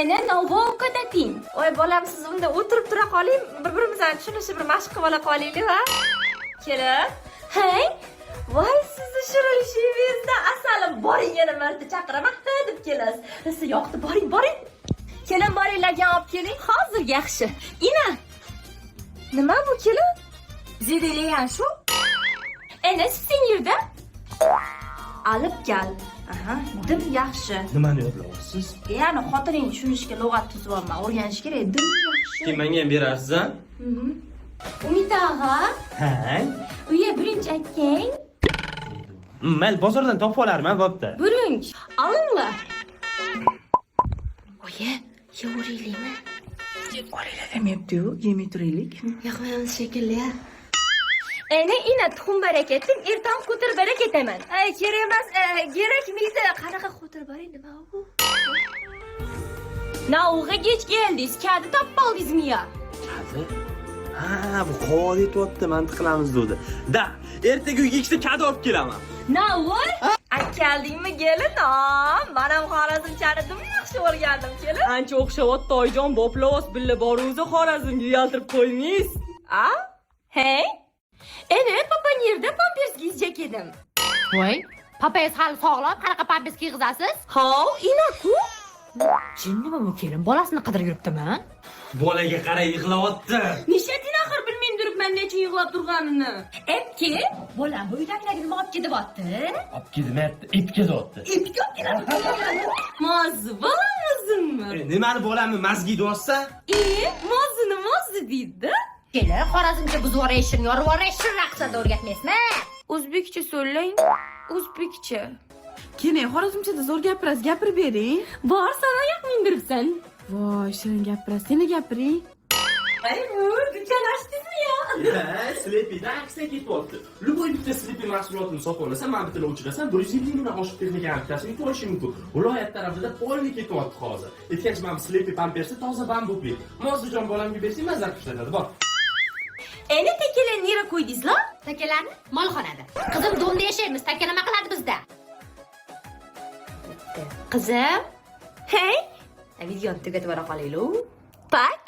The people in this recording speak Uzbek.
Ana novvoka ting. Voy bolam, siz unda o'tirib tura qoling, bir-birimizdan tushunishib bir mashq qilib ola qolaylik, ha? Kelin. Hey, Voy, sizni shirinligingizda asalim, boring yana marta chaqiraman, deb kelasiz. Siz yoqdi, boring. kelin boringlarga olib keling. Hozir yaxshi. Ina, Nima bu kelin? zedelagan shu. Ana sen yerda. Olib kel. Aha, dim yaxshi. Nimani yodlayapsiz? Ya'ni xotining tushunishga lug'at tuzib olma, o'rganish kerak. Dim yaxshi. Keyin menga ham berasiz, ha? Umid og'a, Ha? uya birinchi aytgan. Mayli, bozordan topib olarman, bo'pti. Buring, olinglar. Oyi, yevoraylikmi? Olinglar demayapti-yu, yemay turaylik. Yoqmaymiz shekilli. Ana ina tuxum barakatim, ertaga ko'tarib barakataman. Ay, kerak emas, kerakmaydi. Qanaqa xotir boring, nima bu? Nauga kech keldingiz, kadi topib oldingizmi ya? Kadi? Ha, bu qovol yetyapti, mantiq qilamiz dedi. Da, ertaga uyga ikkita kadi olib kelaman. Navoy? Keldingmi kelin? Men ham xorazmchani dim yaxshi o'rgandim, kelin. Ancha o'xshayapti oyijon, boplos billa boruzi xorazmga uyaltirib qo'yingiz. A? Hey? Ana papang yerda pampers kiyecek edim. Voy, papayz hali sog'lom, qanaqa pampers kiyg'izasiz? Hov, ina-ku. Jinnimi bu kelin, bolasini qidirib yuribdimi? Bolaga qaray, yig'layapti. Nishatin axir bilmay turibman nechun yig'lab turganini. Epki, bolam bu uydagilarga nima olib ketyapti? Olib kelmayapti, ip ketyapti. Epki olib ketyapti. Mozi bolamizmi? Nimani bolamni mazgi deyapsa? Mozi deydi. Kelin, xorazmcha buzvorayishni, yorvorayishni raqsada o'rgatmaysizmi? O'zbekcha so'zlang. O'zbekcha. Keling, xorazmchada zo'r gapirasiz, gapirib bering. Bor, sana yo'q mindiribsan. Voy, shirin gapirasiz. Seni gapiring. Ay, bu dukalashdingmi ya? Ha, Sleepy'da aksiya ketyapti. Любой bitta Sleepy mahsulotini sotib olasan, men bitta o'chirasan, 150 ming oshib texnika amputasiya yutib olish mumkin. Viloyat tarafida polni ketyapti hozir. Aytgancha men Sleepy pampersi toza bambukli. Mozijon bolamga bersang mazza qiladi, bor. Endi tekelarni nera qo'ydingizlar? Takalarni molxonada. Qizim do'mda yashaymiz, taka nima qiladi bizda? Qizim, Hey, videoni tugatib ola qolaylik. pak.